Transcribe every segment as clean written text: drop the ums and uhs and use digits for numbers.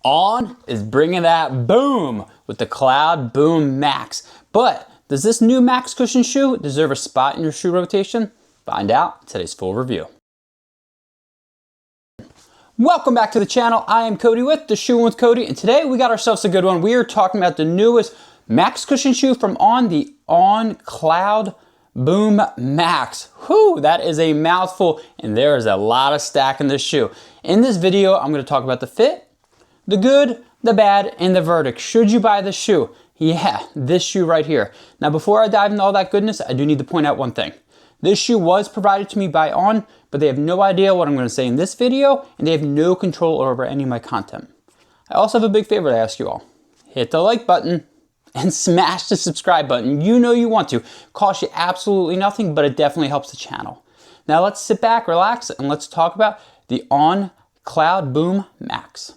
On is bringing that boom with the Cloudboom Max. But does this new Max cushion shoe deserve a spot in your shoe rotation? Find out in today's full review. Welcome back to the channel. I am Cody with The Shoe with Cody, and today we got ourselves a good one. We are talking about the newest Max cushion shoe from On, the On Cloudboom Max. Whew, that is a mouthful, and there is a lot of stack in this shoe. In this video, I'm going to talk about the fit, the good, the bad, and the verdict. Should you buy this shoe? Yeah, this shoe right here. Now, before I dive into all that goodness, I do need to point out one thing. This shoe was provided to me by On, but they have no idea what I'm going to say in this video, and they have no control over any of my content. I also have a big favor to ask you all. Hit the like button and smash the subscribe button. You know you want to. Costs you absolutely nothing, but it definitely helps the channel. Now let's sit back, relax, and let's talk about the On Cloudboom Max.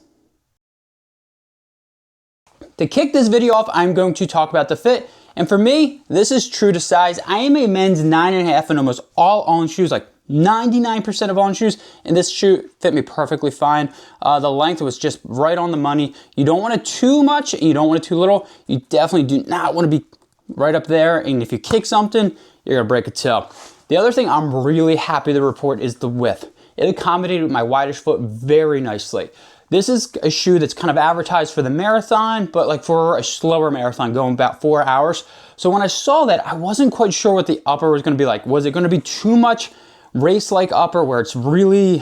To kick this video off, I'm going to talk about the fit. And for me, this is true to size. I am a men's 9.5 in almost all On shoes, like 99% of On shoes, and this shoe fit me perfectly fine. The length was just right on the money. You don't want it too much, and you don't want it too little. You definitely do not want to be right up there, and if you kick something, you're gonna break a toe. The other thing I'm really happy to report is the width. It accommodated my widest foot very nicely. This is a shoe that's kind of advertised for the marathon, but like for a slower marathon going about 4 hours. So when I saw that, I wasn't quite sure what the upper was gonna be like. Was it gonna be too much race-like upper where it's really,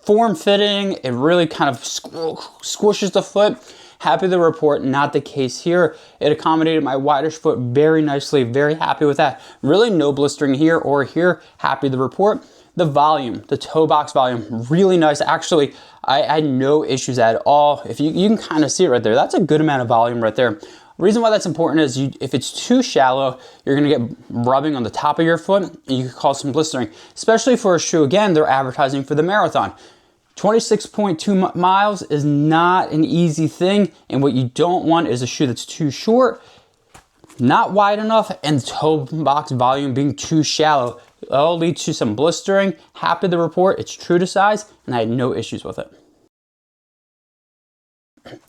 form-fitting? It really kind of squishes the foot. Happy to report, not the case here. It accommodated my widest foot very nicely, very happy with that. Really no blistering here or here, happy to report. The volume, the toe box volume, really nice. Actually, I had no issues at all. If you can kind of see it right there, that's a good amount of volume right there. Reason why that's important is if it's too shallow, you're gonna get rubbing on the top of your foot and you could cause some blistering, especially for a shoe, again, they're advertising for the marathon. 26.2 miles is not an easy thing, and what you don't want is a shoe that's too short, not wide enough, and the toe box volume being too shallow. It'll lead to some blistering. Happy to report it's true to size, and I had no issues with it.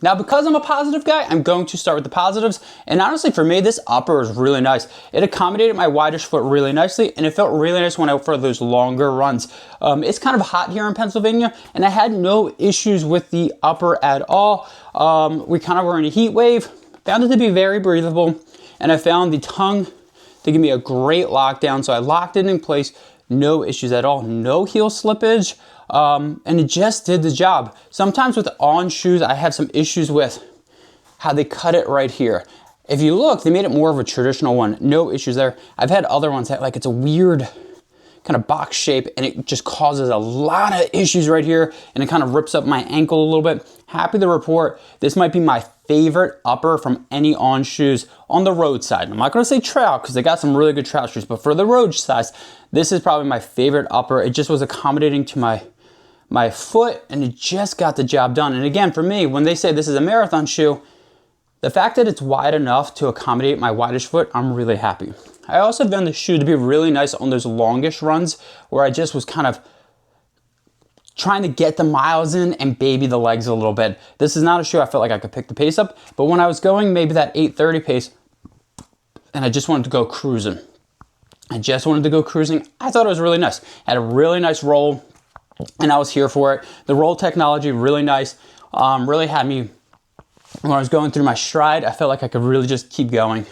Now, because I'm a positive guy, I'm going to start with the positives. And honestly, for me, this upper is really nice. It accommodated my widest foot really nicely, and it felt really nice when I went for those longer runs. It's kind of hot here in Pennsylvania, and I had no issues with the upper at all. We kind of were in a heat wave. Found it to be very breathable, and I found the tongue to give me a great lockdown. So I locked it in place, no issues at all, no heel slippage. And it just did the job. Sometimes with On shoes, I have some issues with how they cut it right here. If you look, they made it more of a traditional one. No issues there. I've had other ones that like it's a weird kind of box shape and it just causes a lot of issues right here and it kind of rips up my ankle a little bit. Happy to report this might be my favorite upper from any On shoes on the road side. I'm not gonna say trail because they got some really good trail shoes, but for the road size, this is probably my favorite upper. It just was accommodating to my foot and it just got the job done. And again, for me, when they say this is a marathon shoe, the fact that it's wide enough to accommodate my widest foot, I'm really happy. I also found the shoe to be really nice on those longish runs where I just was kind of trying to get the miles in and baby the legs a little bit. This is not a shoe I felt like I could pick the pace up, but when I was going maybe that 8:30 pace and I just wanted to go cruising, I thought it was really nice. I had a really nice roll and I was here for it. The roll technology, really nice. Really had me, when I was going through my stride, I felt like I could really just keep going.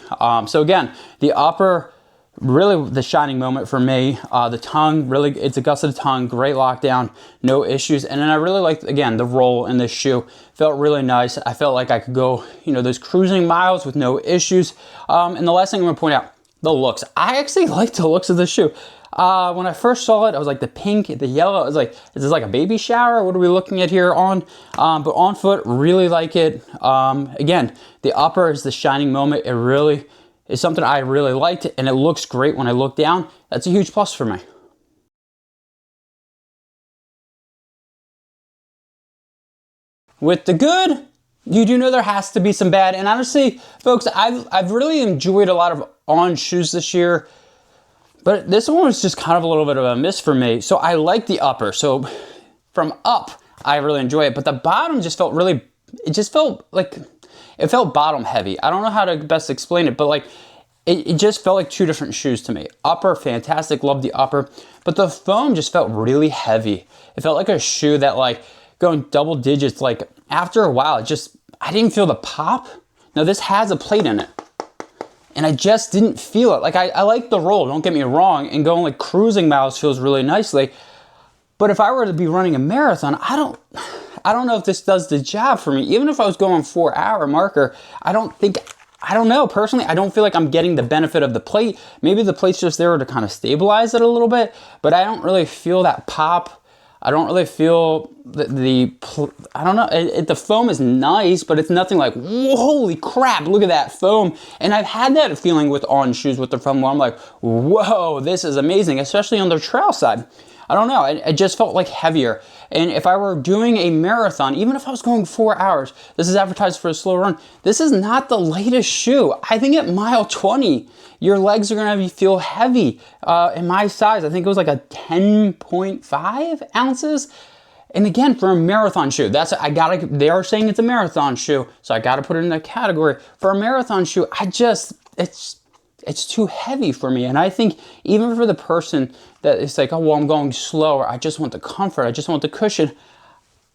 So again, the upper, really the shining moment for me. The tongue, really, it's a gusseted tongue, great lockdown, no issues. And then I really liked, again, the roll in this shoe. Felt really nice. I felt like I could go, those cruising miles with no issues. And the last thing I'm gonna point out, the looks. I actually like the looks of this shoe. When I first saw it, I was like the pink, the yellow, I was like, is this like a baby shower? What are we looking at here On? But on foot, really like it. Again, the upper is the shining moment. It really is something I really liked, and it looks great when I look down. That's a huge plus for me. With the good, you do know there has to be some bad. And honestly, folks, I've really enjoyed a lot of On shoes this year. But this one was just kind of a little bit of a miss for me. So I like the upper. So from up, I really enjoy it. But the bottom just felt really it just felt like, it felt bottom heavy. I don't know how to best explain it, but like, it just felt like two different shoes to me. Upper, fantastic, love the upper, but the foam just felt really heavy. It felt like a shoe that like going double digits, like after a while, I didn't feel the pop. Now this has a plate in it, and I just didn't feel it. Like I like the roll, don't get me wrong, and going like cruising miles feels really nicely. But if I were to be running a marathon, I don't know if this does the job for me. Even if I was going 4-hour marker, I don't know, personally, I don't feel like I'm getting the benefit of the plate. Maybe the plate's just there to kind of stabilize it a little bit, but I don't really feel that pop. I don't really feel I don't know, the foam is nice, but it's nothing like, holy crap, look at that foam. And I've had that feeling with On shoes with the foam where I'm like, whoa, this is amazing, especially on the trail side. I don't know, it just felt like heavier. And if I were doing a marathon, even if I was going 4 hours, this is advertised for a slow run, this is not the lightest shoe. I think at mile 20, your legs are gonna feel heavy. In my size, I think it was like a 10.5 ounces. And again, for a marathon shoe, they are saying it's a marathon shoe, so I gotta put it in that category. For a marathon shoe, it's too heavy for me. And I think even for the person that is like, oh, well, I'm going slower, I just want the comfort, I just want the cushion,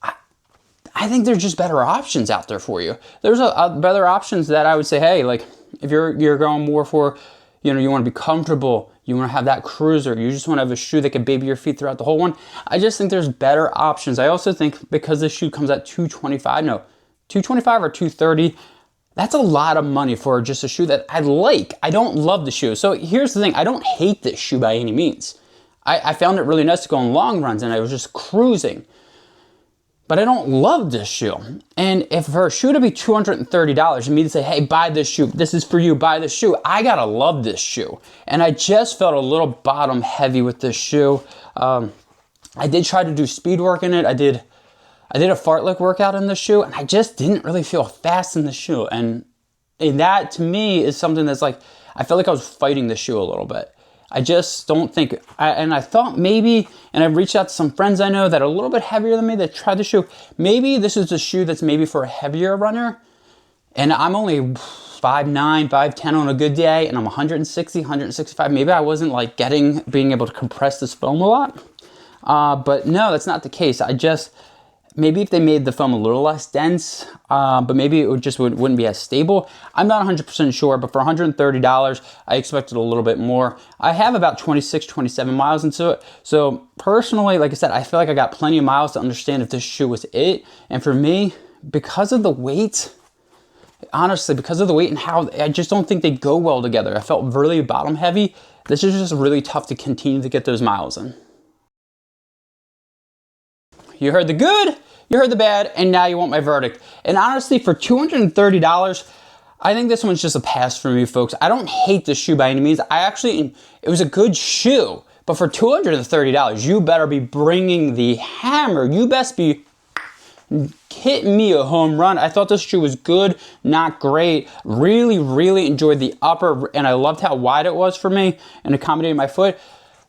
I think there's just better options out there for you. There's better options that I would say, hey, like if you're going more for, you know, you want to be comfortable, you want to have that cruiser, you just want to have a shoe that can baby your feet throughout the whole one. I just think there's better options. I also think because this shoe comes at $225 or $230, that's a lot of money for just a shoe that I like. I don't love the shoe. So here's the thing, I don't hate this shoe by any means. I found it really nice to go on long runs and I was just cruising. But I don't love this shoe. And if for a shoe to be $230 and me to say, hey, buy this shoe, this is for you, buy this shoe, I gotta love this shoe. And I just felt a little bottom heavy with this shoe. I did try to do speed work in it. I did a fartlek workout in the shoe, and I just didn't really feel fast in the shoe. And that to me is something that's like, I felt like I was fighting the shoe a little bit. I just don't think, and I thought maybe, and I've reached out to some friends I know that are a little bit heavier than me that tried the shoe. Maybe this is a shoe that's maybe for a heavier runner, and I'm only 5'9", 5'10" on a good day, and I'm 160, 165. Maybe I wasn't like being able to compress this foam a lot. But no, that's not the case. Maybe if they made the foam a little less dense, but maybe it wouldn't be as stable. I'm not 100% sure, but for $130, I expected a little bit more. I have about 26, 27 miles into it. So personally, like I said, I feel like I got plenty of miles to understand if this shoe was it. And for me, because of the weight, honestly, because of the weight and how, I just don't think they go well together. I felt really bottom heavy. This is just really tough to continue to get those miles in. You heard the good, you heard the bad, and now you want my verdict. And honestly, for $230, I think this one's just a pass for me, folks. I don't hate this shoe by any means. It was a good shoe, but for $230, you better be bringing the hammer. You best be hitting me a home run. I thought this shoe was good, not great. Really, really enjoyed the upper, and I loved how wide it was for me and accommodated my foot.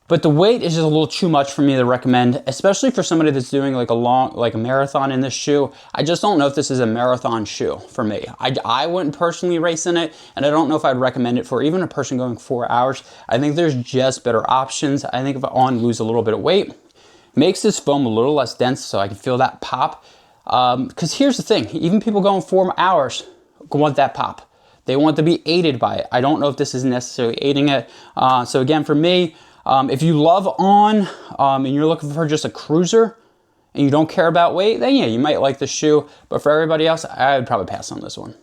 But the weight is just a little too much for me to recommend, especially for somebody that's doing like a marathon in this shoe. I just don't know if this is a marathon shoe for me. I wouldn't personally race in it, and I don't know if I'd recommend it for even a person going 4 hours. I think there's just better options. I think if I want to lose a little bit of weight, makes this foam a little less dense so I can feel that pop. Because here's the thing, even people going 4 hours want that pop. They want to be aided by it. I don't know if this is necessarily aiding it. So again, for me, if you love On and you're looking for just a cruiser and you don't care about weight, then yeah, you might like the shoe. But for everybody else, I would probably pass on this one.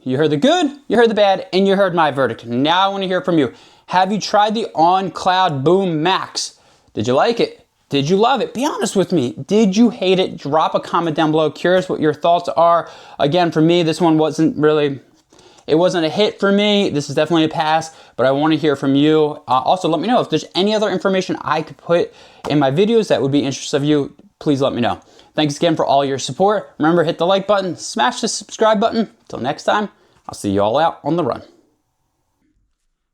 You heard the good, you heard the bad, and you heard my verdict. Now I want to hear from you. Have you tried the On Cloudboom Max? Did you like it? Did you love it? Be honest with me. Did you hate it? Drop a comment down below. Curious what your thoughts are. Again, for me, this one wasn't a hit for me. This is definitely a pass, but I want to hear from you. Also, let me know if there's any other information I could put in my videos that would be interesting of you. Please let me know. Thanks again for all your support. Remember, hit the like button, smash the subscribe button. Until next time, I'll see you all out on the run.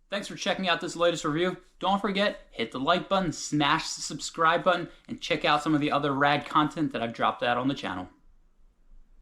Thanks for checking out this latest review. Don't forget, hit the like button, smash the subscribe button, and check out some of the other rad content that I've dropped out on the channel.